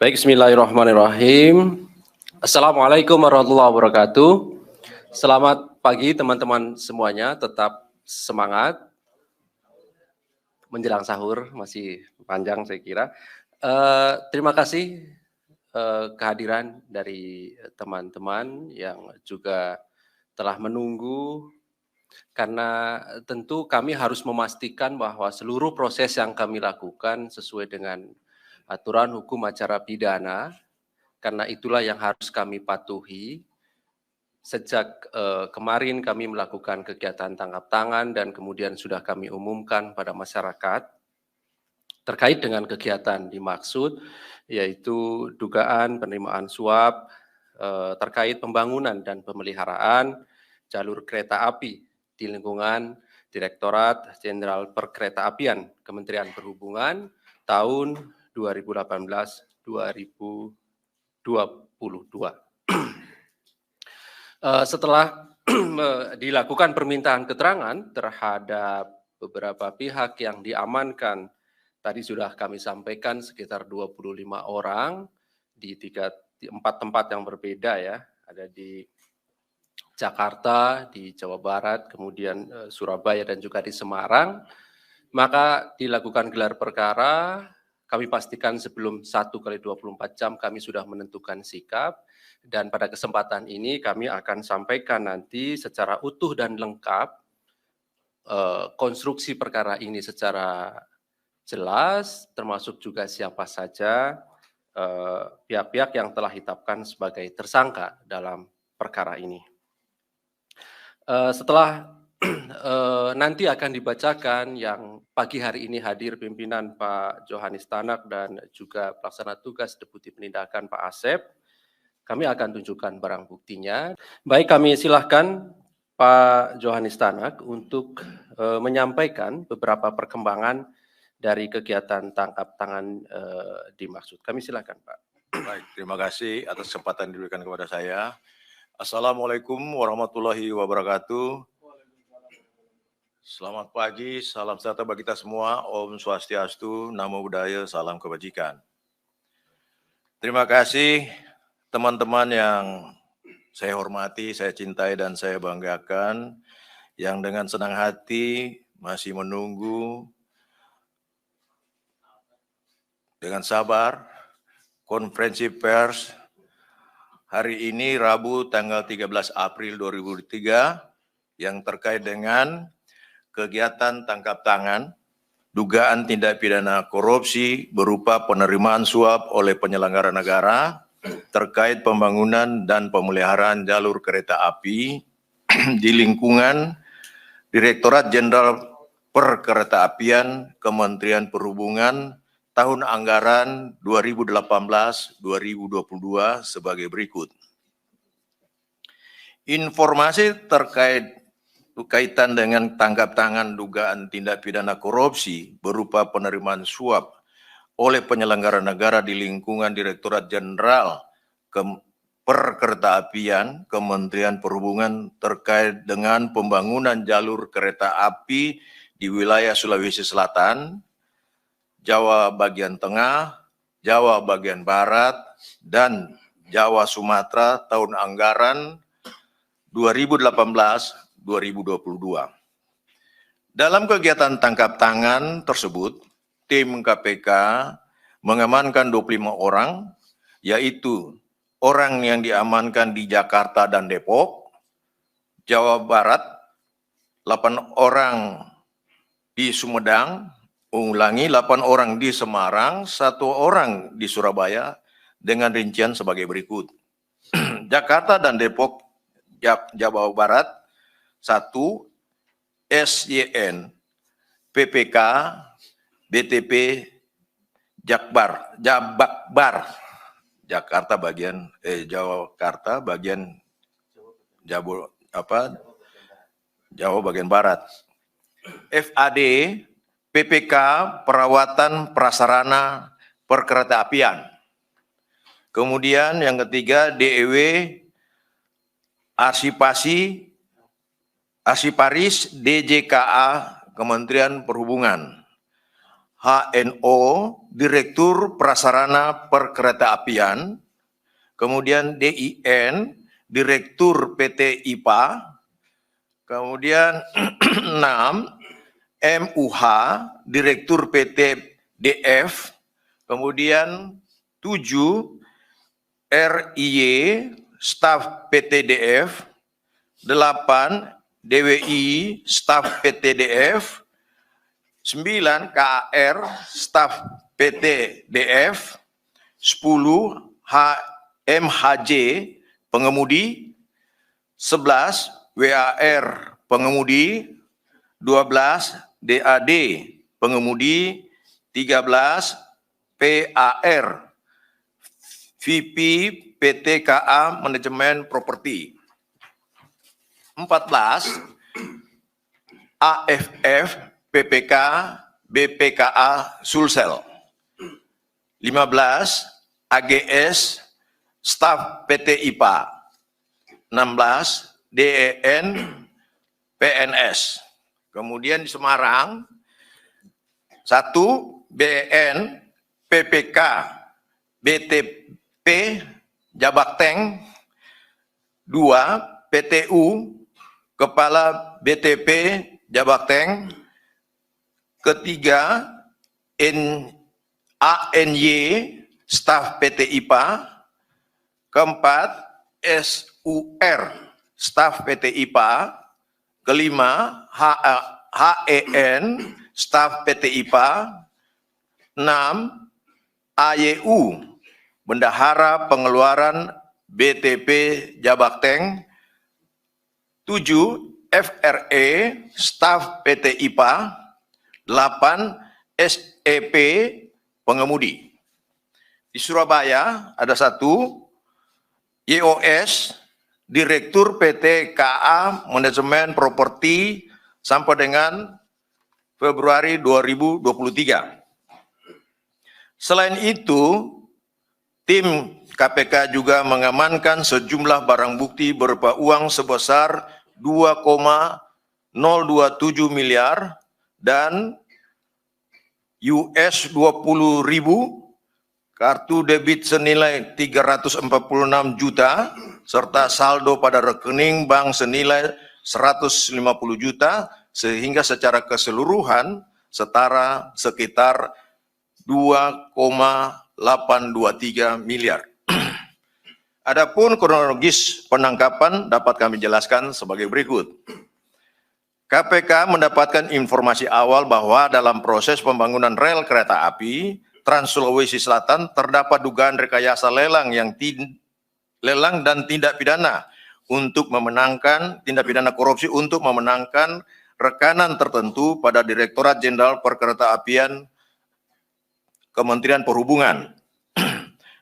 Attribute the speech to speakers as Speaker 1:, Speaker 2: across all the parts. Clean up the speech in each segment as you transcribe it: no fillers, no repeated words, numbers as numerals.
Speaker 1: Baik, bismillahirrahmanirrahim. Assalamualaikum warahmatullahi wabarakatuh. Selamat pagi teman-teman semuanya, tetap semangat. Menjelang sahur, masih panjang saya kira. Terima kasih kehadiran dari teman-teman yang juga telah menunggu, karena tentu kami harus memastikan bahwa seluruh proses yang kami lakukan sesuai dengan aturan hukum acara pidana, karena itulah yang harus kami patuhi. Sejak kemarin kami melakukan kegiatan tangkap tangan dan kemudian sudah kami umumkan pada masyarakat terkait dengan kegiatan dimaksud, yaitu dugaan penerimaan suap terkait pembangunan dan pemeliharaan jalur kereta api di lingkungan Direktorat Jenderal Perkeretaapian Kementerian Perhubungan tahun 2018-2022. Setelah dilakukan permintaan keterangan terhadap beberapa pihak yang diamankan, tadi sudah kami sampaikan sekitar 25 orang di 4 tempat yang berbeda ya, ada di Jakarta, di Jawa Barat, kemudian Surabaya dan juga di Semarang. Maka dilakukan gelar perkara, kami pastikan sebelum 1x24 jam kami sudah menentukan sikap, dan pada kesempatan ini kami akan sampaikan nanti secara utuh dan lengkap konstruksi perkara ini secara jelas, termasuk juga siapa saja pihak-pihak yang telah ditetapkan sebagai tersangka dalam perkara ini. Setelah nanti akan dibacakan yang pagi hari ini hadir pimpinan Pak Johanis Tanak dan juga pelaksana tugas Deputi Penindakan Pak Asep, kami akan tunjukkan barang buktinya. Baik, kami silahkan Pak Johanis Tanak untuk menyampaikan beberapa perkembangan dari kegiatan tangkap tangan dimaksud. Kami silakan, Pak.
Speaker 2: Baik, terima kasih atas kesempatan diberikan kepada saya. Assalamualaikum warahmatullahi wabarakatuh. Selamat pagi, salam sejahtera bagi kita semua. Om Swastiastu, Namo Buddhaya, salam kebajikan. Terima kasih teman-teman yang saya hormati, saya cintai dan saya banggakan, yang dengan senang hati masih menunggu dengan sabar konferensi pers hari ini Rabu tanggal 13 April 2023 yang terkait dengan kegiatan tangkap tangan dugaan tindak pidana korupsi berupa penerimaan suap oleh penyelenggara negara terkait pembangunan dan pemeliharaan jalur kereta api di lingkungan Direktorat Jenderal Perkeretaapian Kementerian Perhubungan tahun anggaran 2018-2022 sebagai berikut. Informasi terkait kaitan dengan tangkap tangan dugaan tindak pidana korupsi berupa penerimaan suap oleh penyelenggara negara di lingkungan Direktorat Jenderal Perkeretaapian Kementerian Perhubungan terkait dengan pembangunan jalur kereta api di wilayah Sulawesi Selatan, Jawa bagian tengah, Jawa bagian barat, dan Jawa Sumatera tahun anggaran 2018-2022. Dalam kegiatan tangkap tangan tersebut, tim KPK mengamankan 25 orang, yaitu orang yang diamankan di Jakarta dan Depok, Jawa Barat, 8 orang di Sumedang, 8 orang di Semarang, 1 orang di Surabaya, dengan rincian sebagai berikut. Jakarta dan Depok, Jawa Barat, 1 SYN, PPK, BTP, Jakbar, Jakarta bagian Jakarta bagian Jawa bagian barat. FAD, PPK, perawatan prasarana perkeretaapian. Kemudian yang ketiga DEW, Arsiparis DJKA Kementerian Perhubungan. HNO, Direktur Prasarana Perkeretaapian, kemudian DIN, Direktur PT IPA, kemudian 6, MUH, Direktur PT DF, kemudian 7, RIY, Staf PT DF, 8, DWI, Staf PT DF, 9, KAR, Staf PT DF, 10, MHJ, pengemudi, 11, WAR, pengemudi, 12, DAD, pengemudi, 13, PAR, VP PT KA Manajemen Properti, 14, AFF, PPK, BPKA Sulsel, 15, AGS, Staf PT IPA, 16, DEN, PNS. Kemudian di Semarang, 1, BEN, PPK, BTP, Jabakteng, 2, PTU, Kepala BTP, Jabakteng, ketiga, ANY, Staf PT IPA, keempat, SUR, Staf PT IPA, kelima, HEN, Staf PT IPA, 6, AYU, Bendahara Pengeluaran BTP Jabakteng, 7, FRE, Staf PT IPA, 8, SEP, pengemudi. Di Surabaya ada 1, YOS, Direktur PT KA Manajemen Properti sampai dengan Februari 2023. Selain itu, tim KPK juga mengamankan sejumlah barang bukti berupa uang sebesar 2,027 miliar dan US 20.000, kartu debit senilai 346 juta, serta saldo pada rekening bank senilai 150 juta, sehingga secara keseluruhan setara sekitar 2,823 miliar. Adapun kronologis penangkapan dapat kami jelaskan sebagai berikut. KPK mendapatkan informasi awal bahwa dalam proses pembangunan rel kereta api Trans Sulawesi Selatan terdapat dugaan rekayasa lelang dan tindak pidana untuk memenangkan tindak pidana korupsi untuk memenangkan rekanan tertentu pada Direktorat Jenderal Perkeretaapian Kementerian Perhubungan.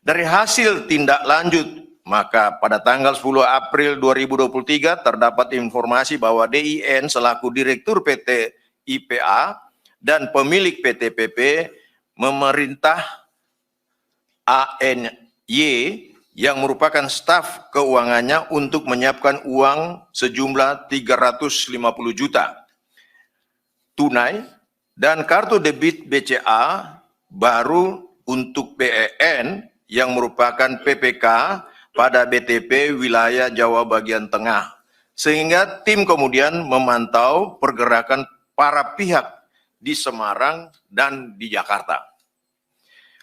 Speaker 2: Dari hasil tindak lanjut, maka pada tanggal 10 April 2023 terdapat informasi bahwa DIN selaku Direktur PT IPA dan pemilik PT PP memerintah ANY yang merupakan staf keuangannya untuk menyiapkan uang sejumlah 350 juta tunai dan kartu debit BCA baru untuk BEN yang merupakan PPK pada BTP wilayah Jawa bagian tengah, sehingga tim kemudian memantau pergerakan para pihak di Semarang dan di Jakarta.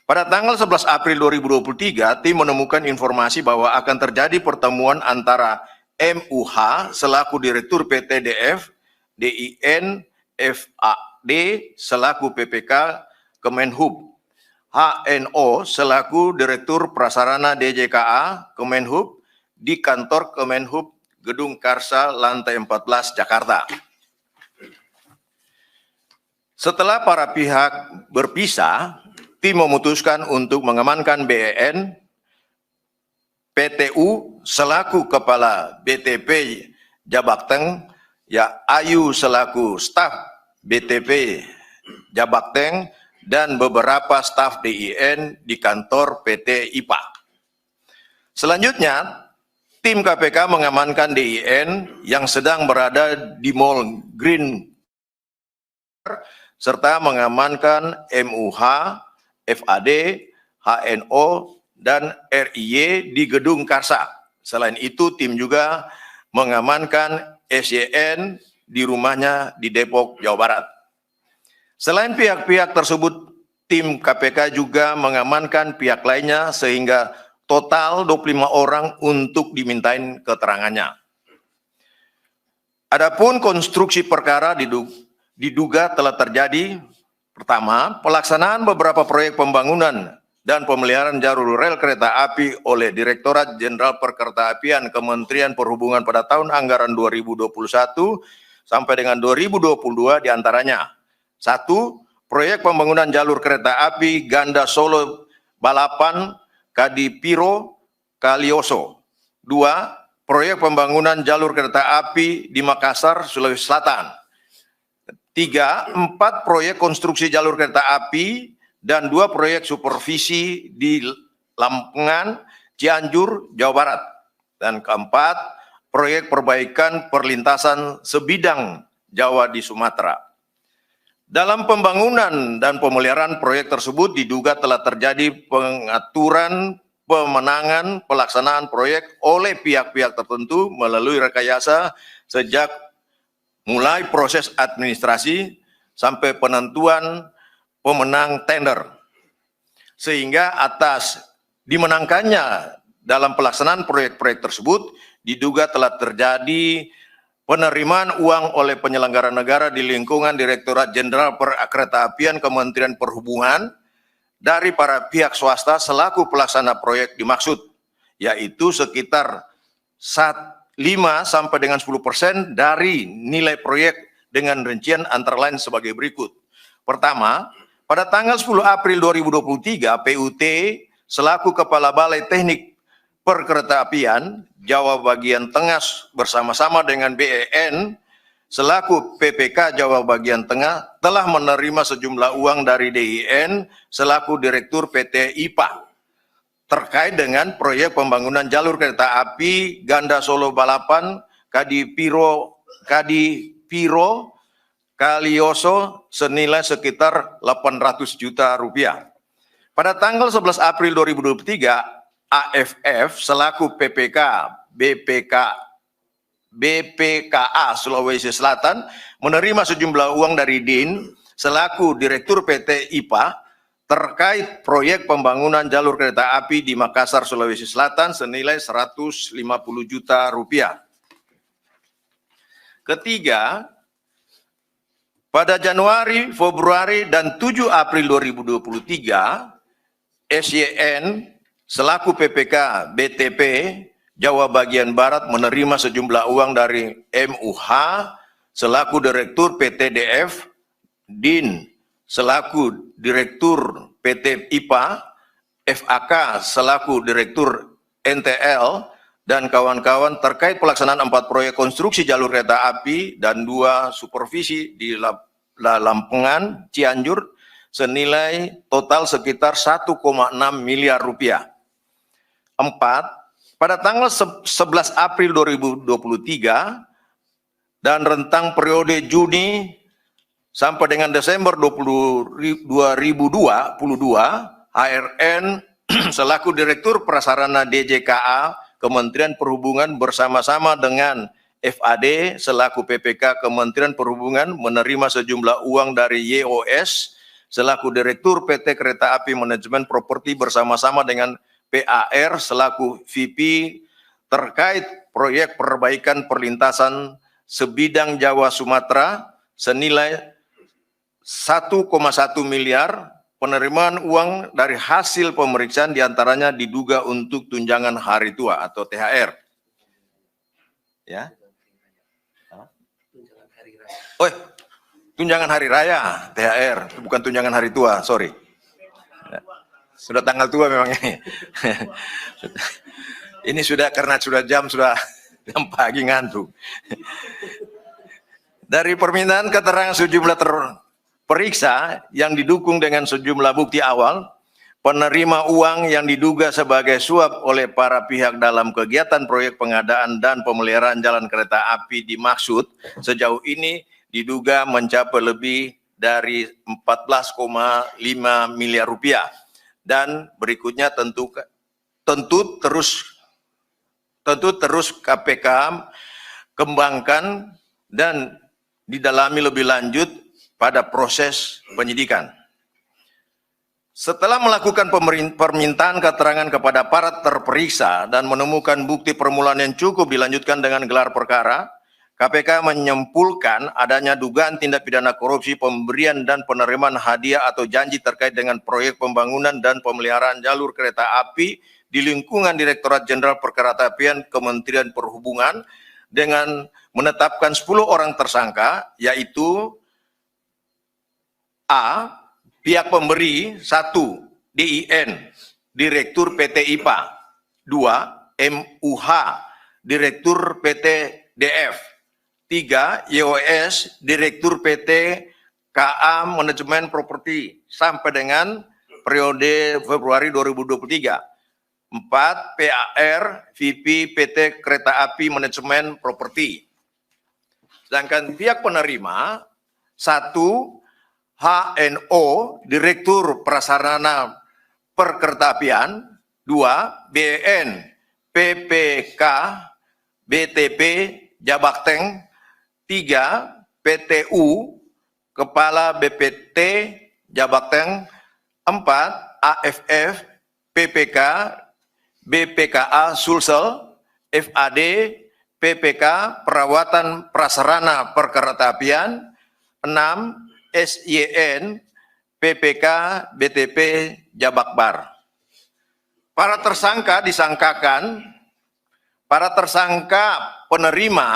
Speaker 2: Pada tanggal 11 April 2023, tim menemukan informasi bahwa akan terjadi pertemuan antara MUH selaku Direktur PT DF, DIN, FAD selaku PPK Kemenhub, HNO selaku Direktur Prasarana DJKA Kemenhub di kantor Kemenhub Gedung Karsa lantai 14 Jakarta. Setelah para pihak berpisah, tim memutuskan untuk mengamankan BEN, PTU selaku Kepala BTP Jabakteng, Ayu selaku Staf BTP Jabakteng, dan beberapa staf DIN di kantor PT IPA. Selanjutnya, tim KPK mengamankan DIN yang sedang berada di Mall Green serta mengamankan MUH, FAD, HNO, dan RIY di Gedung Karsa. Selain itu, tim juga mengamankan SYN di rumahnya di Depok, Jawa Barat. Selain pihak-pihak tersebut, tim KPK juga mengamankan pihak lainnya sehingga total 25 orang untuk dimintain keterangannya. Adapun konstruksi perkara diduga telah terjadi. Pertama, pelaksanaan beberapa proyek pembangunan dan pemeliharaan jalur rel kereta api oleh Direktorat Jenderal Perkeretaapian Kementerian Perhubungan pada tahun anggaran 2021 sampai dengan 2022 diantaranya. 1. Proyek pembangunan jalur kereta api Ganda Solo Balapan Kadipiro Kalioso. 2. Proyek pembangunan jalur kereta api di Makassar, Sulawesi Selatan. 3. 4 proyek konstruksi jalur kereta api dan 2 proyek supervisi di Lampengan, Cianjur, Jawa Barat. Dan keempat, proyek perbaikan perlintasan sebidang Jawa di Sumatera. Dalam pembangunan dan pemeliharaan proyek tersebut diduga telah terjadi pengaturan pemenangan pelaksanaan proyek oleh pihak-pihak tertentu melalui rekayasa sejak mulai proses administrasi sampai penentuan pemenang tender. Sehingga atas dimenangkannya dalam pelaksanaan proyek-proyek tersebut diduga telah terjadi penerimaan uang oleh penyelenggara negara di lingkungan Direktorat Jenderal Perkeretaapian Kementerian Perhubungan dari para pihak swasta selaku pelaksana proyek dimaksud, yaitu sekitar 5 sampai dengan 10% dari nilai proyek dengan rincian antara lain sebagai berikut. Pertama, pada tanggal 10 April 2023, PUT selaku Kepala Balai Teknik Perkeretaapian Jawa bagian tengah bersama-sama dengan BEN selaku PPK Jawa bagian tengah telah menerima sejumlah uang dari DIN selaku Direktur PT IPA terkait dengan proyek pembangunan jalur kereta api Ganda Solo Balapan Kadipiro Kalioso senilai sekitar 800 juta rupiah. Pada tanggal 11 April 2023, AFF selaku BPKA Sulawesi Selatan menerima sejumlah uang dari DIN selaku Direktur PT IPA terkait proyek pembangunan jalur kereta api di Makassar, Sulawesi Selatan senilai 150 juta rupiah. Ketiga, pada Januari, Februari, dan 7 April 2023, SYN selaku PPK BTP Jawa bagian Barat menerima sejumlah uang dari MUH selaku Direktur PT DF, DIN selaku Direktur PT IPA, FAK selaku Direktur NTL, dan kawan-kawan terkait pelaksanaan 4 proyek konstruksi jalur kereta api dan 2 supervisi di Lampengan, Cianjur senilai total sekitar 1,6 miliar rupiah. 4. Pada tanggal 11 April 2023 dan rentang periode Juni sampai dengan Desember 2022, HRN selaku Direktur Prasarana DJKA Kementerian Perhubungan bersama-sama dengan FAD selaku PPK Kementerian Perhubungan menerima sejumlah uang dari YOS selaku Direktur PT Kereta Api Manajemen Properti bersama-sama dengan PAR selaku VP terkait proyek perbaikan perlintasan sebidang Jawa Sumatera senilai 1,1 miliar. Penerimaan uang dari hasil pemeriksaan diantaranya diduga untuk tunjangan hari tua atau THR. Ya. Oh, tunjangan hari raya, THR, bukan tunjangan hari tua, sorry. Sudah tanggal tua memang ini. Ini sudah karena sudah jam pagi ngantuk. Dari permintaan keterangan sejumlah terperiksa yang didukung dengan sejumlah bukti awal, penerima uang yang diduga sebagai suap oleh para pihak dalam kegiatan proyek pengadaan dan pemeliharaan jalan kereta api dimaksud sejauh ini diduga mencapai lebih dari 14,5 miliar rupiah. Dan berikutnya tentu terus KPK kembangkan dan didalami lebih lanjut pada proses penyidikan. Setelah melakukan permintaan keterangan kepada para terperiksa dan menemukan bukti permulaan yang cukup dilanjutkan dengan gelar perkara, KPK menyimpulkan adanya dugaan tindak pidana korupsi pemberian dan penerimaan hadiah atau janji terkait dengan proyek pembangunan dan pemeliharaan jalur kereta api di lingkungan Direktorat Jenderal Perkeretaapian Kementerian Perhubungan dengan menetapkan 10 orang tersangka, yaitu A. Pihak pemberi 1. DIN, Direktur PT IPA. 2. MUH, Direktur PT DF. 3. YOS, Direktur PT KA Manajemen Properti sampai dengan periode Februari 2023. 4. PAR, VP PT Kereta Api Manajemen Properti. Sedangkan pihak penerima 1. HNO, Direktur Prasarana Perkeretaapian. 2. BN, PPK, BTP, Jabakteng. 3. PTU, Kepala BPT, Jabakteng. 4. AFF, PPK, BPKA, Sulsel. FAD, PPK, Perawatan Prasarana Perkeretaapian. 6. SYN, PPK, BTP, Jabakbar. Para tersangka penerima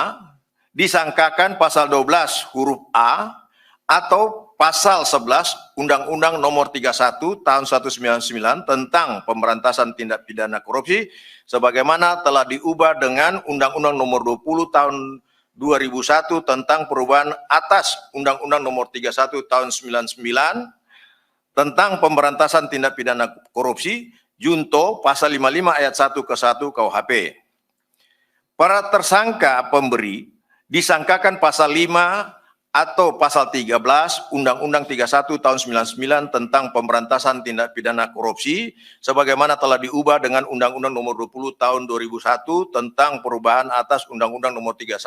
Speaker 2: disangkakan pasal 12 huruf A atau pasal 11 Undang-Undang Nomor 31 Tahun 1999 tentang Pemberantasan Tindak Pidana Korupsi sebagaimana telah diubah dengan Undang-Undang Nomor 20 Tahun 2001 tentang perubahan atas Undang-Undang Nomor 31 Tahun 99 tentang Pemberantasan Tindak Pidana Korupsi, Junto Pasal 55 Ayat 1 ke 1 KUHP. Para tersangka pemberi disangkakan Pasal 5 atau Pasal 13 Undang-Undang 31 Tahun 99 tentang Pemberantasan Tindak Pidana Korupsi sebagaimana telah diubah dengan Undang-Undang Nomor 20 Tahun 2001 tentang perubahan atas Undang-Undang Nomor 31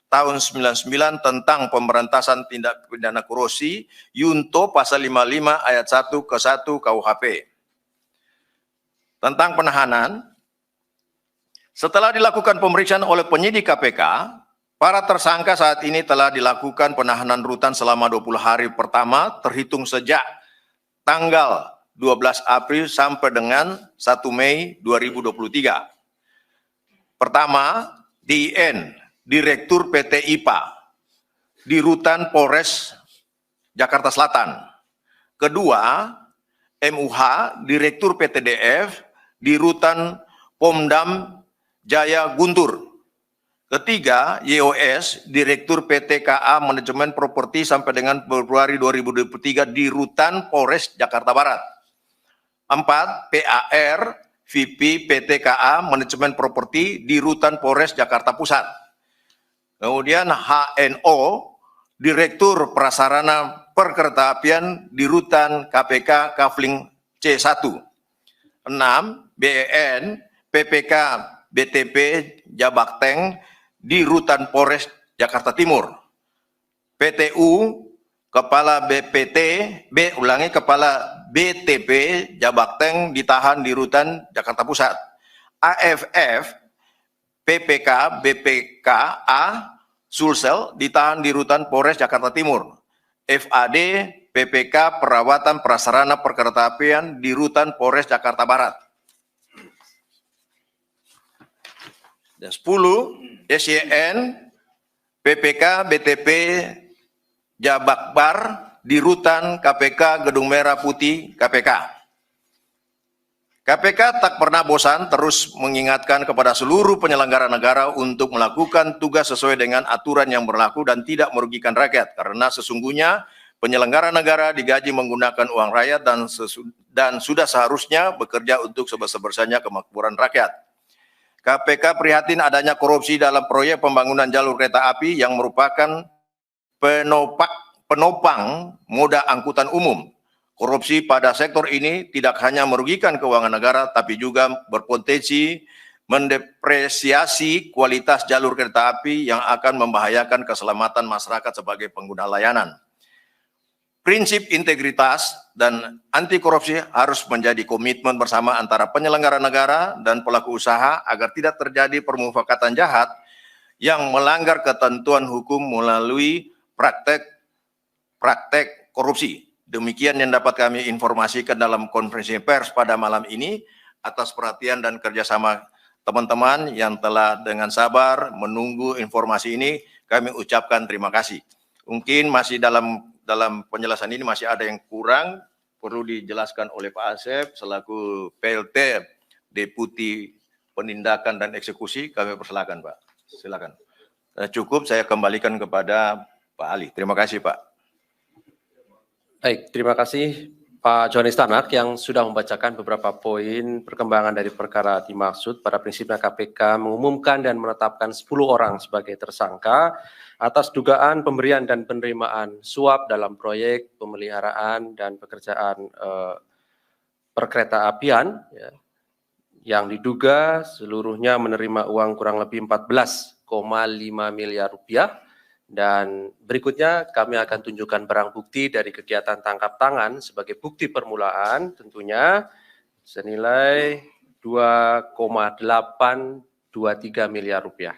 Speaker 2: Tahun 99 tentang Pemberantasan Tindak Pidana Korupsi, Junto Pasal 55 Ayat 1 ke 1 KUHP. Tentang penahanan, setelah dilakukan pemeriksaan oleh penyidik KPK, para tersangka saat ini telah dilakukan penahanan rutan selama 20 hari pertama terhitung sejak tanggal 12 April sampai dengan 1 Mei 2023. Pertama, DIN, Direktur PT IPA di Rutan Polres Jakarta Selatan. Kedua, MUH, Direktur PT DF di Rutan Pomdam Jaya Guntur. Ketiga, YOS, Direktur PT KA Manajemen Properti sampai dengan Februari 2023 di Rutan Polres Jakarta Barat. 4. PAR, VP PT KA Manajemen Properti di Rutan Polres Jakarta Pusat. Kemudian HNO, Direktur Prasarana Perkeretaapian di Rutan KPK Kafling C1. 6. BEN, PPK BTP Jabakteng di Rutan Polres Jakarta Timur. PTU, Kepala Kepala BTP Jabakteng ditahan di Rutan Jakarta Pusat. AFF, PPK BPKA Sulsel ditahan di Rutan Polres Jakarta Timur. FAD, PPK Perawatan Prasarana Perkeretaapian di Rutan Polres Jakarta Barat. Dan 10, SYN, PPK BTP Jabakbar di Rutan KPK Gedung Merah Putih KPK. KPK tak pernah bosan terus mengingatkan kepada seluruh penyelenggara negara untuk melakukan tugas sesuai dengan aturan yang berlaku dan tidak merugikan rakyat, karena sesungguhnya penyelenggara negara digaji menggunakan uang rakyat dan sudah seharusnya bekerja untuk sebesar-besarnya kemakmuran rakyat. KPK prihatin adanya korupsi dalam proyek pembangunan jalur kereta api yang merupakan penopang moda angkutan umum. Korupsi pada sektor ini tidak hanya merugikan keuangan negara, tapi juga berpotensi mendepresiasi kualitas jalur kereta api yang akan membahayakan keselamatan masyarakat sebagai pengguna layanan. Prinsip integritas dan anti korupsi harus menjadi komitmen bersama antara penyelenggara negara dan pelaku usaha agar tidak terjadi permufakatan jahat yang melanggar ketentuan hukum melalui praktek korupsi. Demikian yang dapat kami informasikan dalam konferensi pers pada malam ini. Atas perhatian dan kerjasama teman-teman yang telah dengan sabar menunggu informasi ini, kami ucapkan terima kasih. Mungkin masih dalam penjelasan ini masih ada yang kurang, perlu dijelaskan oleh Pak Asep selaku PLT Deputi Penindakan dan Eksekusi. Kami persilakan, Pak. Silakan. Cukup, saya kembalikan kepada Pak Ali. Terima kasih, Pak.
Speaker 1: Baik, terima kasih Pak Johanis Tanak yang sudah membacakan beberapa poin perkembangan dari perkara dimaksud. Pada prinsipnya KPK mengumumkan dan menetapkan 10 orang sebagai tersangka atas dugaan pemberian dan penerimaan suap dalam proyek pemeliharaan dan pekerjaan perkeretaapian ya, yang diduga seluruhnya menerima uang kurang lebih 14,5 miliar rupiah. Dan berikutnya kami akan tunjukkan barang bukti dari kegiatan tangkap tangan sebagai bukti permulaan tentunya senilai 2,823 miliar rupiah.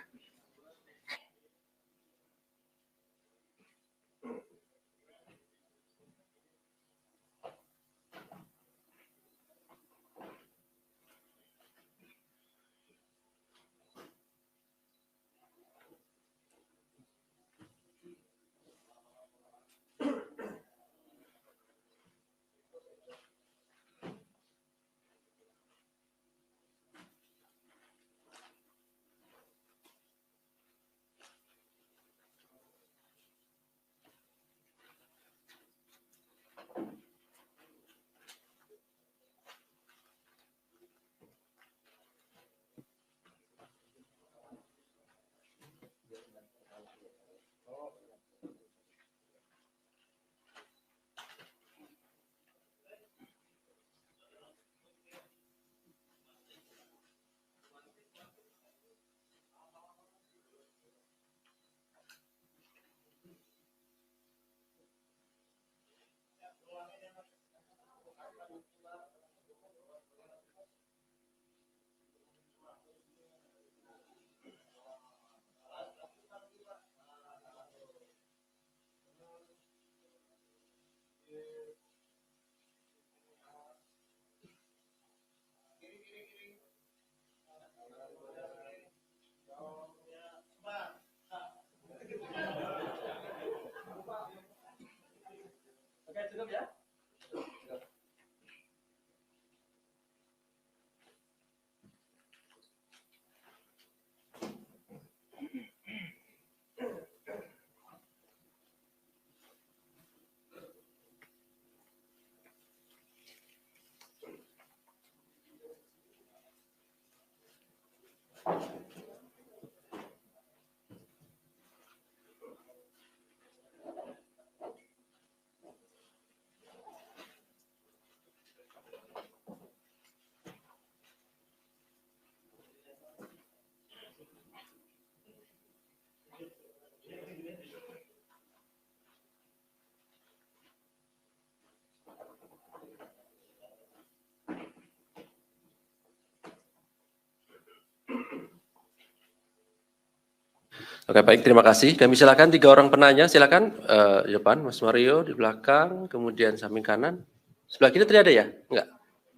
Speaker 1: Oke, baik, terima kasih. Kami silakan 3 orang penanya, silakan depan Mas Mario di belakang, kemudian samping kanan. Sebelah kiri tadi ada ya? Enggak.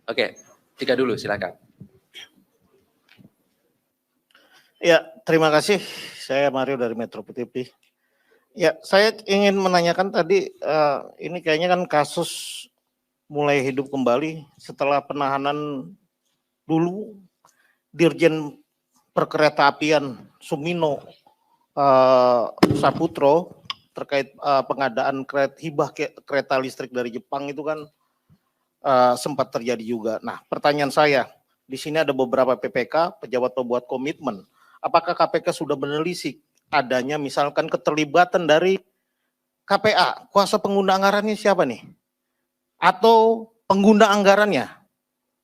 Speaker 1: Oke, 3 dulu, silakan.
Speaker 3: Ya, terima kasih. Saya Mario dari Metro TV. Ya, saya ingin menanyakan tadi, ini kayaknya kan kasus mulai hidup kembali setelah penahanan dulu Dirjen Perkeretaapian Sumino Saputro terkait pengadaan hibah kereta listrik dari Jepang itu kan sempat terjadi juga. Nah, pertanyaan saya, di sini ada beberapa PPK, pejabat pembuat komitmen. Apakah KPK sudah menelisik adanya misalkan keterlibatan dari KPA, kuasa pengguna anggarannya siapa nih? Atau pengguna anggarannya?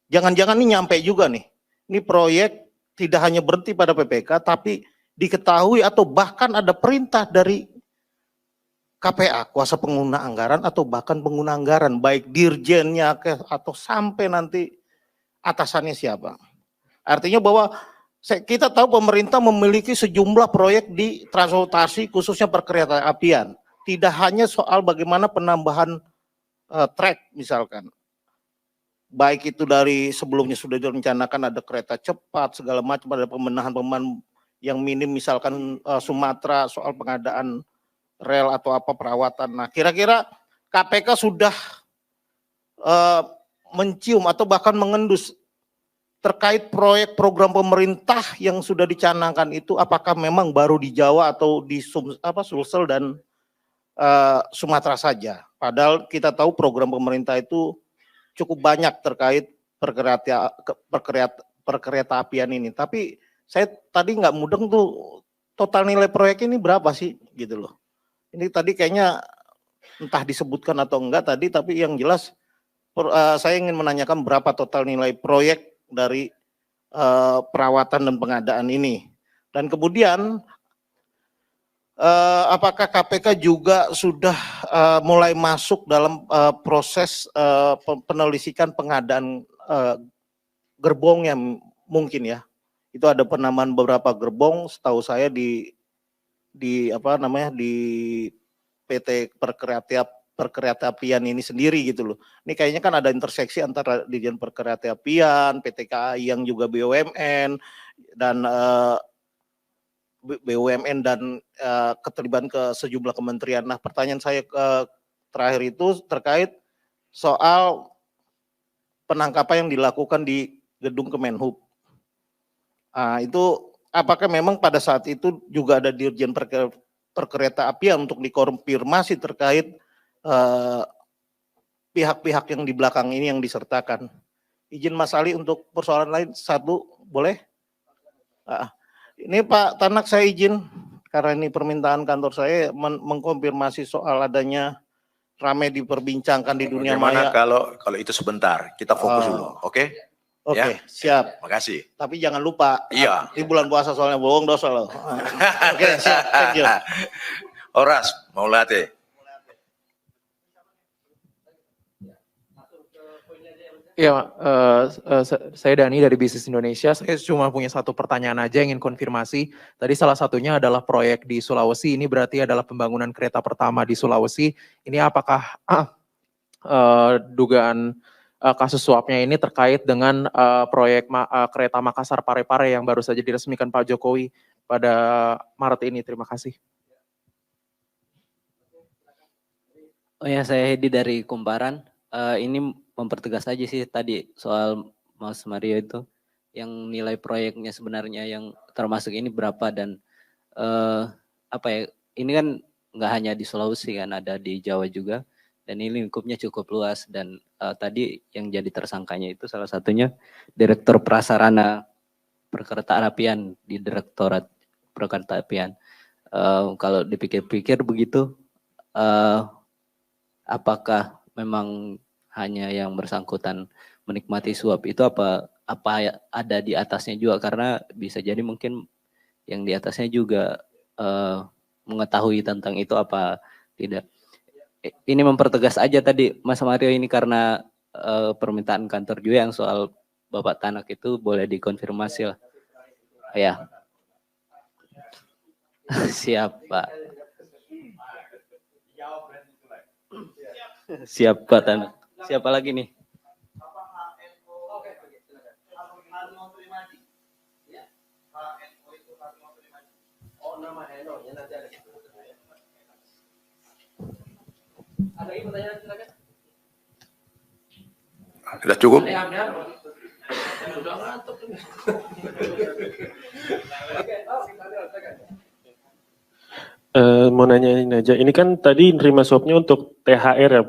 Speaker 3: Jangan-jangan ini nyampe juga nih. Ini proyek tidak hanya berhenti pada PPK, tapi diketahui atau bahkan ada perintah dari KPA, kuasa pengguna anggaran atau bahkan pengguna anggaran, baik dirjennya atau sampai nanti atasannya siapa. Artinya bahwa kita tahu pemerintah memiliki sejumlah proyek di transportasi khususnya perkeretaapian. Tidak hanya soal bagaimana penambahan trek misalkan. Baik itu dari sebelumnya sudah direncanakan ada kereta cepat segala macam, ada pembenahan yang minim misalkan Sumatera soal pengadaan rel atau apa perawatan. Nah, kira-kira KPK sudah mencium atau bahkan mengendus terkait proyek program pemerintah yang sudah dicanangkan itu, apakah memang baru di Jawa atau di Sulsel dan Sumatera saja. Padahal kita tahu program pemerintah itu cukup banyak terkait perkeretaapian ini. Tapi saya tadi nggak mudeng tuh total nilai proyek ini berapa sih gitu loh. Ini tadi kayaknya entah disebutkan atau enggak tadi, tapi yang jelas saya ingin menanyakan berapa total nilai proyek dari perawatan dan pengadaan ini. Dan kemudian apakah KPK juga sudah mulai masuk dalam proses penelitikan pengadaan gerbong yang mungkin ya. Itu ada penambahan beberapa gerbong setahu saya di PT Perkeretaapian ini sendiri gitu loh. Ini kayaknya kan ada interseksi antara Dirjen Perkeretaapian, PT KAI yang juga BUMN dan keterlibatan ke sejumlah kementerian. Nah, pertanyaan saya terakhir itu terkait soal penangkapan yang dilakukan di gedung Kemenhub. Itu apakah memang pada saat itu juga ada Dirjen Perkeretaapian untuk dikonfirmasi terkait pihak-pihak yang di belakang ini yang disertakan. Izin Mas Ali untuk persoalan lain satu, boleh? Ini Pak Tanak saya izin, karena ini permintaan kantor saya mengkonfirmasi soal adanya ramai diperbincangkan di dunia maya.
Speaker 2: Kalau itu sebentar, kita fokus dulu, oke?
Speaker 3: Oke,
Speaker 2: Ya.
Speaker 3: siap.
Speaker 2: Makasih.
Speaker 3: Tapi jangan lupa,
Speaker 2: Iya.
Speaker 3: di bulan puasa soalnya bohong dosa loh. Oke, siap. Thank you.
Speaker 2: Oras, mau latih.
Speaker 4: Ya, saya Dani dari Bisnis Indonesia. Saya cuma punya satu pertanyaan aja, ingin konfirmasi. Tadi salah satunya adalah proyek di Sulawesi. Ini berarti adalah pembangunan kereta pertama di Sulawesi. Ini apakah dugaan kasus suapnya ini terkait dengan proyek kereta Makassar Parepare yang baru saja diresmikan Pak Jokowi pada Maret ini? Terima kasih.
Speaker 5: Oh ya, saya Hedi dari Kumparan. Ini mempertegas aja sih tadi soal Mas Mario itu, yang nilai proyeknya sebenarnya yang termasuk ini berapa dan ini kan nggak hanya di Sulawesi kan, ada di Jawa juga, dan ini lingkupnya cukup luas. Dan tadi yang jadi tersangkanya itu salah satunya Direktur Prasarana Perkeretaapian di Direktorat Perkeretaapian. Kalau dipikir-pikir begitu, apakah memang hanya yang bersangkutan menikmati suap itu, apa ada di atasnya juga, karena bisa jadi mungkin yang di atasnya juga mengetahui tentang itu apa tidak. Ini mempertegas aja tadi Mas Mario ini, karena permintaan kantor juga yang soal Bapak Tanak itu boleh dikonfirmasi lah. Ya. Siap Pak. Siap Pak Tanak. Siapa lagi nih?
Speaker 2: Sudah cukup?
Speaker 6: Mau nanyain aja, ini kan tadi nerima suapnya untuk THR ya,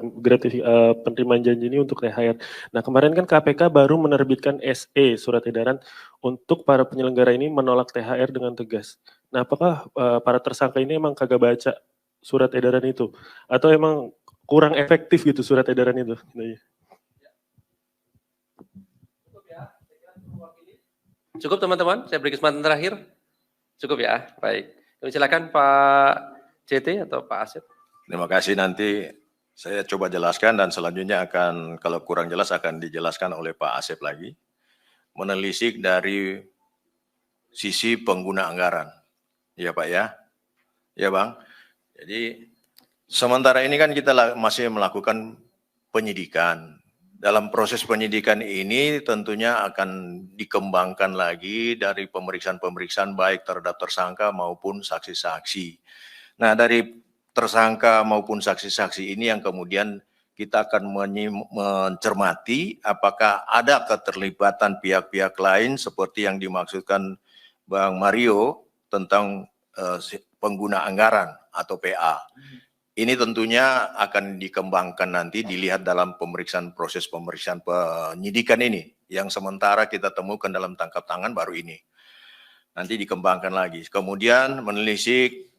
Speaker 6: penerimaan janji ini untuk THR. Nah kemarin kan KPK baru menerbitkan SE, surat edaran, untuk para penyelenggara ini menolak THR dengan tegas. Nah apakah para tersangka ini emang kagak baca surat edaran itu, atau emang kurang efektif gitu surat edaran itu?
Speaker 1: Cukup teman-teman, saya beri kesempatan terakhir. Cukup ya, baik. Kami silakan Pak CT atau Pak Asep.
Speaker 2: Terima kasih, nanti saya coba jelaskan dan selanjutnya akan, kalau kurang jelas akan dijelaskan oleh Pak Asep lagi. Menelisik dari sisi pengguna anggaran. Ya Pak ya? Ya Bang? Jadi sementara ini kan kita masih melakukan penyidikan. Dalam proses penyidikan ini tentunya akan dikembangkan lagi dari pemeriksaan-pemeriksaan baik terhadap tersangka maupun saksi-saksi. Nah, dari tersangka maupun saksi-saksi ini yang kemudian kita akan mencermati apakah ada keterlibatan pihak-pihak lain seperti yang dimaksudkan Bang Mario tentang pengguna anggaran atau PA. Ini tentunya akan dikembangkan nanti, dilihat dalam proses pemeriksaan penyidikan ini, yang sementara kita temukan dalam tangkap tangan baru ini. Nanti dikembangkan lagi. Kemudian menelisik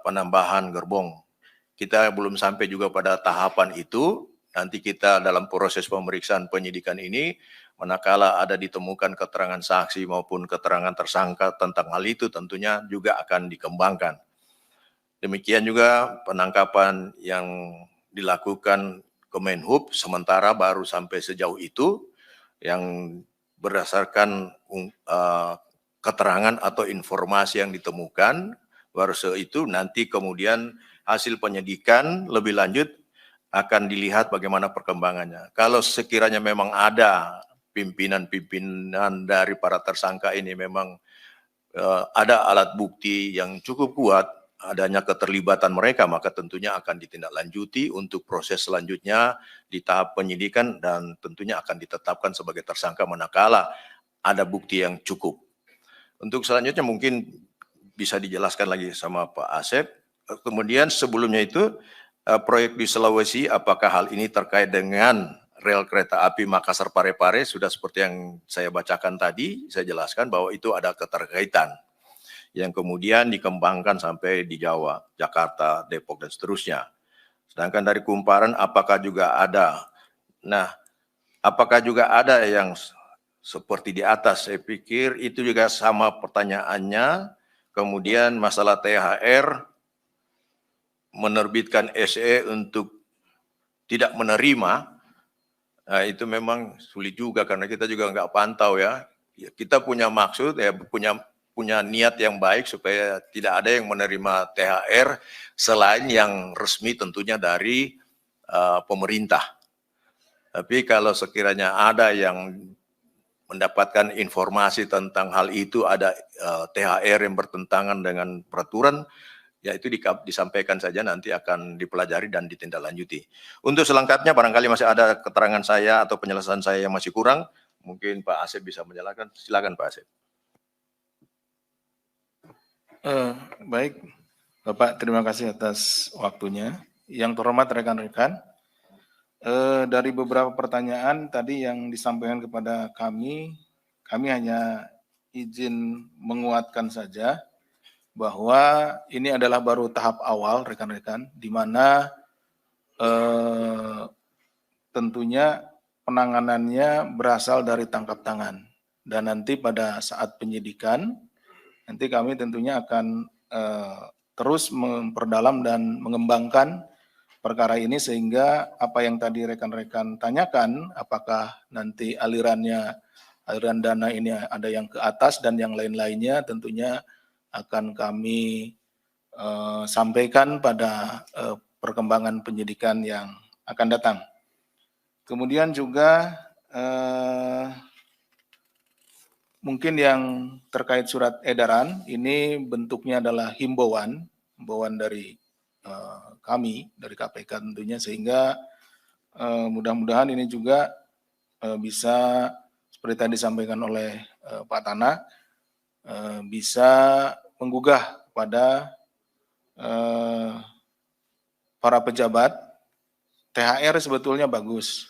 Speaker 2: penambahan gerbong. Kita belum sampai juga pada tahapan itu, nanti kita dalam proses pemeriksaan penyidikan ini, manakala ada ditemukan keterangan saksi maupun keterangan tersangka tentang hal itu, tentunya juga akan dikembangkan. Demikian juga penangkapan yang dilakukan Kemenhub sementara baru sampai sejauh itu, yang berdasarkan keterangan atau informasi yang ditemukan, baru itu nanti kemudian hasil penyidikan lebih lanjut akan dilihat bagaimana perkembangannya. Kalau sekiranya memang ada pimpinan-pimpinan dari para tersangka ini memang ada alat bukti yang cukup kuat, adanya keterlibatan mereka, maka tentunya akan ditindaklanjuti untuk proses selanjutnya di tahap penyidikan dan tentunya akan ditetapkan sebagai tersangka manakala ada bukti yang cukup. Untuk selanjutnya mungkin bisa dijelaskan lagi sama Pak Asep. Kemudian sebelumnya itu proyek di Sulawesi, apakah hal ini terkait dengan rel kereta api Makassar Parepare? Sudah seperti yang saya bacakan tadi, saya jelaskan bahwa itu ada keterkaitan yang kemudian dikembangkan sampai di Jawa, Jakarta, Depok, dan seterusnya. Sedangkan dari Kumparan, apakah juga ada? Nah, apakah juga ada yang seperti di atas? Saya pikir itu juga sama pertanyaannya. Kemudian masalah THR, menerbitkan SE untuk tidak menerima, nah itu memang sulit juga karena kita juga nggak pantau ya. Kita punya maksud, ya punya niat yang baik supaya tidak ada yang menerima THR selain yang resmi tentunya dari pemerintah. Tapi kalau sekiranya ada yang mendapatkan informasi tentang hal itu, ada THR yang bertentangan dengan peraturan, ya itu disampaikan saja, nanti akan dipelajari dan ditindaklanjuti. Untuk selengkapnya barangkali masih ada keterangan saya atau penjelasan saya yang masih kurang, mungkin Pak Asep bisa menjelaskan. Silakan Pak Asep.
Speaker 3: Baik, Bapak, terima kasih atas waktunya. Yang terhormat rekan-rekan, dari beberapa pertanyaan tadi yang disampaikan kepada kami hanya izin menguatkan saja bahwa ini adalah baru tahap awal, rekan-rekan, di mana tentunya penanganannya berasal dari tangkap tangan. Dan nanti pada saat penyidikan, nanti kami tentunya akan terus memperdalam dan mengembangkan perkara ini sehingga apa yang tadi rekan-rekan tanyakan, apakah nanti aliran dana ini ada yang ke atas dan yang lain-lainnya, tentunya akan kami sampaikan pada perkembangan penyidikan yang akan datang. Kemudian juga mungkin yang terkait surat edaran, ini bentuknya adalah himbauan dari kami, dari KPK tentunya, sehingga mudah-mudahan ini juga bisa, seperti tadi disampaikan oleh Pak Tanah, bisa menggugah pada para pejabat. THR sebetulnya bagus,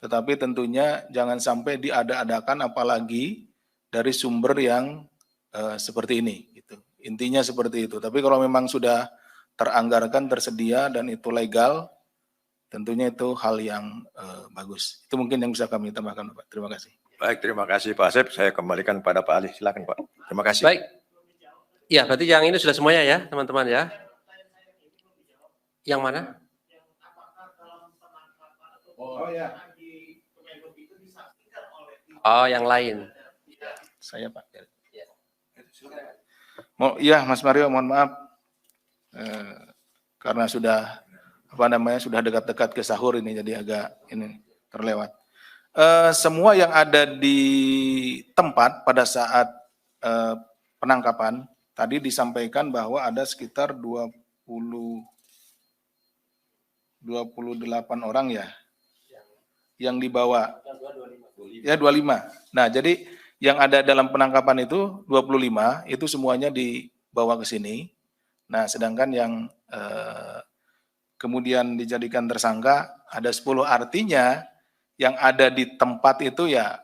Speaker 3: tetapi tentunya jangan sampai diada-adakan, apalagi dari sumber yang seperti ini. Gitu. Intinya seperti itu. Tapi kalau memang sudah
Speaker 7: teranggarkan, tersedia, dan itu legal, tentunya itu hal yang bagus. Itu mungkin yang bisa kami tambahkan, Pak. Terima kasih.
Speaker 2: Baik, terima kasih Pak Asep. Saya kembalikan pada Pak Ali. Silakan Pak. Terima kasih.
Speaker 1: Baik. Ya, berarti yang ini sudah semuanya ya, teman-teman ya. Yang mana? Oh, yang lain.
Speaker 7: Saya Pak. Iya, Mas Mario, mohon maaf karena sudah sudah dekat-dekat ke sahur ini, jadi agak ini terlewat. Semua yang ada di tempat pada saat penangkapan tadi disampaikan bahwa ada sekitar 28 orang ya yang dibawa. Ya 25. Nah, jadi yang ada dalam penangkapan itu 25, itu semuanya dibawa ke sini. Nah, sedangkan yang kemudian dijadikan tersangka ada 10, artinya yang ada di tempat itu ya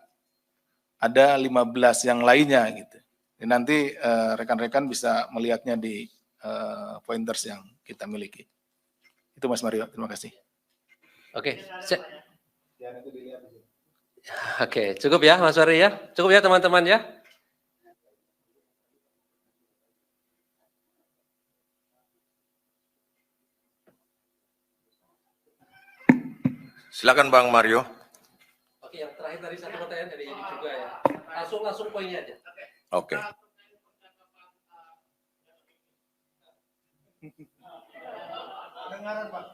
Speaker 7: ada 15 yang lainnya gitu. Dan nanti rekan-rekan bisa melihatnya di pointers yang kita miliki. Itu Mas Mario, terima kasih.
Speaker 1: Oke. Oke, cukup ya Mas Mario ya. Cukup ya teman-teman ya.
Speaker 2: Silakan Bang Mario.
Speaker 1: Oke, yang terakhir tadi satu pertanyaan dari juga ya. Langsung poinnya aja.
Speaker 2: Oke.
Speaker 3: Dengaran, Pak.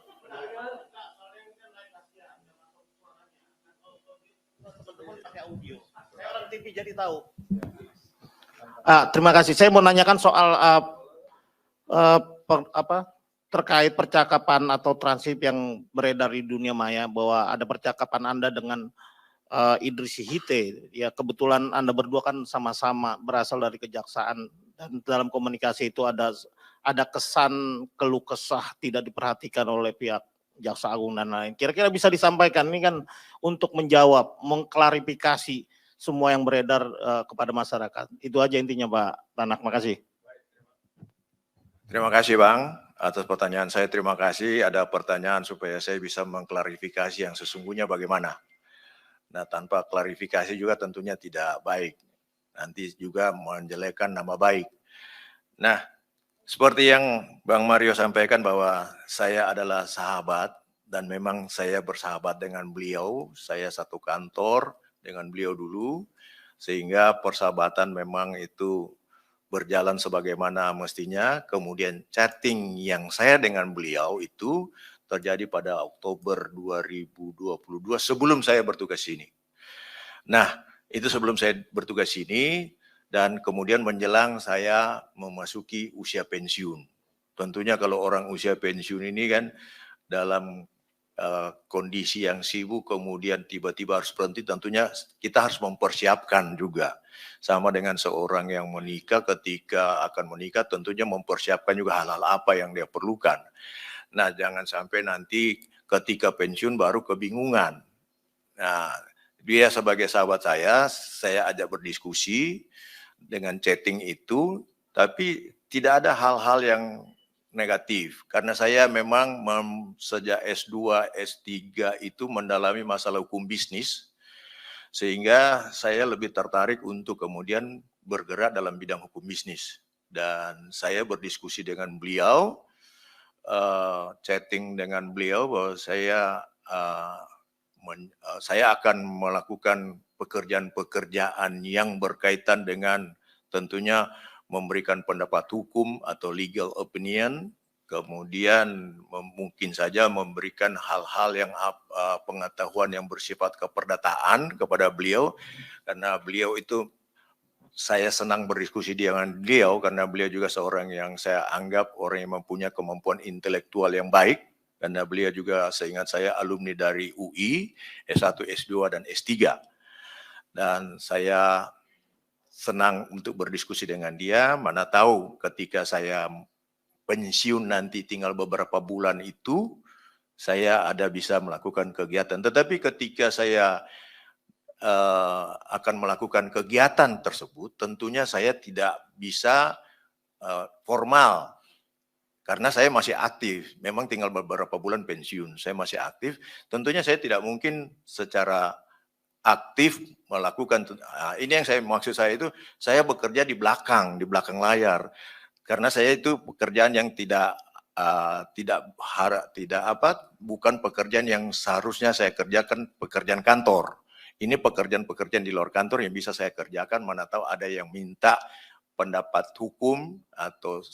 Speaker 3: Pakai audio. Saya orang TV jadi tahu. Terima kasih. Saya mau nanyakan soal terkait percakapan atau transkrip yang beredar di dunia maya, bahwa ada percakapan Anda dengan Idris Hite. Ya, kebetulan Anda berdua kan sama-sama berasal dari kejaksaan, dan dalam komunikasi itu ada kesan keluh kesah tidak diperhatikan oleh pihak Jaksa Agung dan lain. Kira-kira bisa disampaikan ini kan untuk menjawab, mengklarifikasi semua yang beredar kepada masyarakat. Itu aja intinya Pak Tanak. Makasih.
Speaker 2: Terima kasih Bang atas pertanyaan saya. Terima kasih ada pertanyaan supaya saya bisa mengklarifikasi yang sesungguhnya bagaimana. Nah, tanpa klarifikasi juga tentunya tidak baik. Nanti juga menjelekkan nama baik. Nah, seperti yang Bang Mario sampaikan bahwa saya adalah sahabat dan memang saya bersahabat dengan beliau. Saya satu kantor dengan beliau dulu, sehingga persahabatan memang itu berjalan sebagaimana mestinya. Kemudian chatting yang saya dengan beliau itu terjadi pada Oktober 2022 sebelum saya bertugas sini. Nah, itu sebelum saya bertugas sini dan kemudian menjelang saya memasuki usia pensiun. Tentunya kalau orang usia pensiun ini kan dalam kondisi yang sibuk kemudian tiba-tiba harus berhenti, tentunya kita harus mempersiapkan juga. Sama dengan seorang yang menikah, ketika akan menikah tentunya mempersiapkan juga hal-hal apa yang dia perlukan. Nah, jangan sampai nanti ketika pensiun baru kebingungan. Nah, dia sebagai sahabat saya ajak berdiskusi dengan chatting itu, tapi tidak ada hal-hal yang negatif. Karena saya memang sejak S2, S3 itu mendalami masalah hukum bisnis, sehingga saya lebih tertarik untuk kemudian bergerak dalam bidang hukum bisnis. Dan saya berdiskusi dengan beliau, chatting dengan beliau bahwa saya akan melakukan pekerjaan-pekerjaan yang berkaitan dengan tentunya memberikan pendapat hukum atau legal opinion, kemudian mungkin saja memberikan hal-hal yang pengetahuan yang bersifat keperdataan kepada beliau, karena beliau itu saya senang berdiskusi dengan beliau karena beliau juga seorang yang saya anggap orang yang mempunyai kemampuan intelektual yang baik, karena beliau juga seingat saya alumni dari UI, S1, S2, dan S3. Dan saya senang untuk berdiskusi dengan dia, mana tahu ketika saya pensiun nanti tinggal beberapa bulan itu, saya ada bisa melakukan kegiatan. Tetapi ketika saya akan melakukan kegiatan tersebut, tentunya saya tidak bisa formal karena saya masih aktif, memang tinggal beberapa bulan pensiun, saya masih aktif, tentunya saya tidak mungkin secara aktif melakukan, ini yang saya maksud saya itu, saya bekerja di belakang layar, karena saya itu pekerjaan yang bukan pekerjaan yang seharusnya saya kerjakan, pekerjaan kantor. Ini pekerjaan-pekerjaan di luar kantor yang bisa saya kerjakan, mana tahu ada yang minta pendapat hukum atau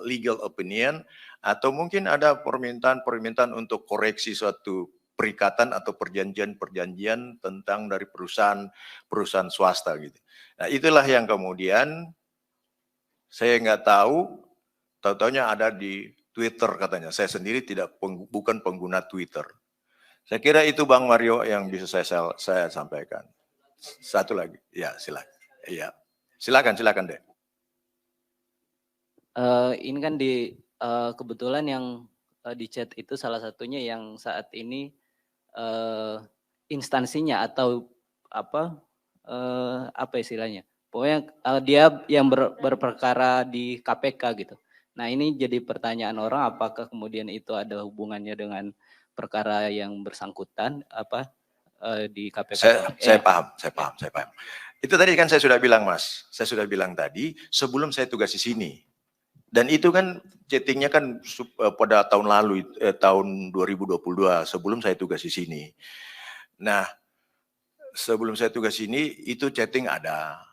Speaker 2: legal opinion, atau mungkin ada permintaan untuk koreksi suatu perikatan atau perjanjian tentang dari perusahaan swasta gitu. Nah, itulah yang kemudian saya nggak tahu-taunya ada di Twitter katanya. Saya sendiri bukan pengguna Twitter. Saya kira itu Bang Mario yang bisa saya sampaikan. Satu lagi, ya silakan. Iya, silakan deh.
Speaker 5: Ini kan kebetulan yang di chat itu salah satunya yang saat ini instansinya atau apa istilahnya? Pokoknya dia yang berperkara di KPK gitu. Nah ini jadi pertanyaan orang, apakah kemudian itu ada hubungannya dengan perkara yang bersangkutan di KPK?
Speaker 2: Saya paham. Itu tadi kan saya sudah bilang Mas, saya sudah bilang tadi sebelum saya tugas di sini. Dan itu kan chattingnya kan pada tahun lalu, tahun 2022 sebelum saya tugas di sini. Nah, sebelum saya tugas di sini itu chatting ada.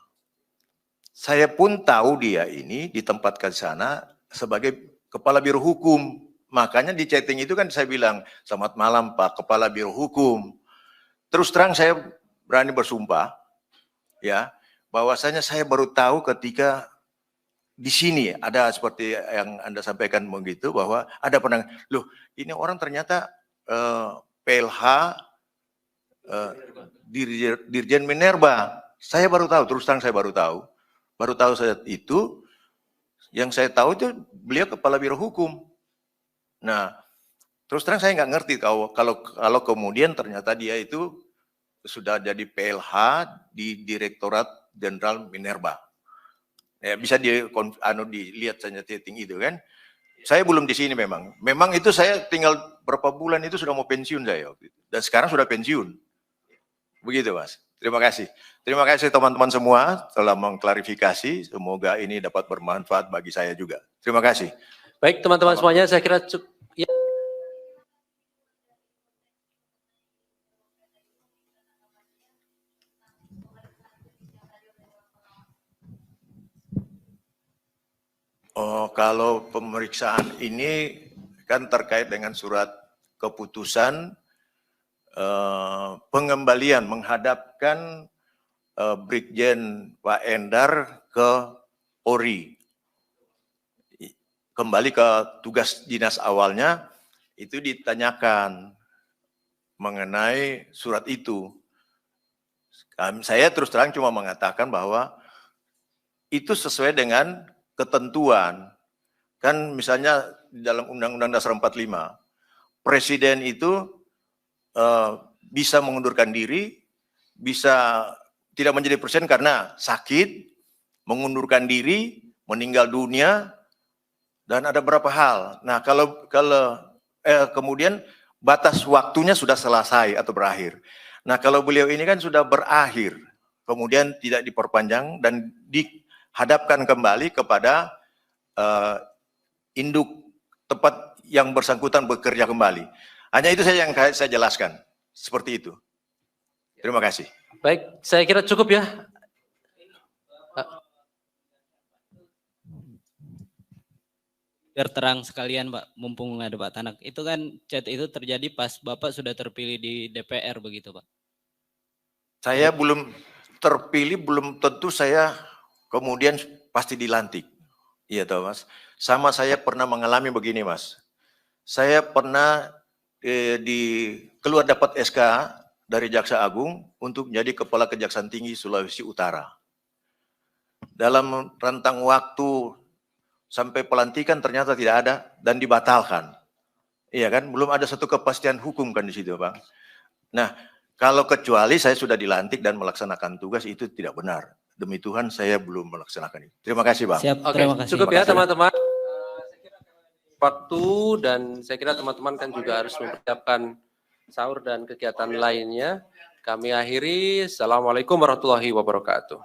Speaker 2: Saya pun tahu dia ini ditempatkan di sana sebagai kepala biro hukum. Makanya di chatting itu kan saya bilang, selamat malam Pak Kepala Biro Hukum. Terus terang saya berani bersumpah, ya, bahwasanya saya baru tahu ketika di sini ada seperti yang Anda sampaikan begitu, bahwa ada loh ini orang ternyata PLH Dirjen Minerba. Saya baru tahu, terus terang saya baru tahu saat itu, yang saya tahu itu beliau Kepala Biro Hukum. Nah, terus terang saya nggak ngerti kalau kemudian ternyata dia itu sudah jadi PLH di Direktorat Jenderal Minerba. Ya, bisa dilihat saja chatting itu kan. Saya belum di sini memang. Memang itu saya tinggal berapa bulan itu sudah mau pensiun saya. Dan sekarang sudah pensiun. Begitu Mas. Terima kasih. Terima kasih teman-teman semua telah mengklarifikasi. Semoga ini dapat bermanfaat bagi saya juga. Terima kasih.
Speaker 1: Baik teman-teman semuanya, saya kira cukup. Ya.
Speaker 2: Oh, kalau pemeriksaan ini kan terkait dengan surat keputusan pengembalian menghadapkan Brigjen Pak Endar ke Polri. Kembali ke tugas dinas awalnya, itu ditanyakan mengenai surat itu. Saya terus terang cuma mengatakan bahwa itu sesuai dengan ketentuan. Kan misalnya di dalam Undang-Undang Dasar 45, Presiden itu bisa mengundurkan diri, bisa tidak menjadi presiden karena sakit, mengundurkan diri, meninggal dunia, dan ada beberapa hal. Nah, kalau kemudian batas waktunya sudah selesai atau berakhir. Nah, kalau beliau ini kan sudah berakhir, kemudian tidak diperpanjang dan dihadapkan kembali kepada induk tempat yang bersangkutan bekerja kembali. Hanya itu saja yang saya jelaskan, seperti itu. Terima kasih.
Speaker 1: Baik, saya kira cukup ya.
Speaker 5: Biar terang sekalian Pak, mumpung ada Pak Tanak. Itu kan chat itu terjadi pas Bapak sudah terpilih di DPR begitu Pak?
Speaker 2: Saya belum terpilih, belum tentu saya kemudian pasti dilantik. Iya tahu Mas. Sama saya pernah mengalami begini Mas. Saya pernah keluar dapat SK dari Jaksa Agung untuk menjadi Kepala Kejaksaan Tinggi Sulawesi Utara. Dalam rentang waktu sampai pelantikan ternyata tidak ada dan dibatalkan. Iya kan, belum ada satu kepastian hukum kan di situ, Bang. Nah, kalau kecuali saya sudah dilantik dan melaksanakan tugas itu tidak benar. Demi Tuhan saya belum melaksanakan itu. Terima kasih, Bang.
Speaker 5: Siap,
Speaker 1: Oke,
Speaker 5: terima kasih.
Speaker 1: cukup ya teman-teman. waktu dan saya kira teman-teman kan juga harus mempersiapkan sahur dan kegiatan lainnya. Kami akhiri. Assalamualaikum warahmatullahi wabarakatuh.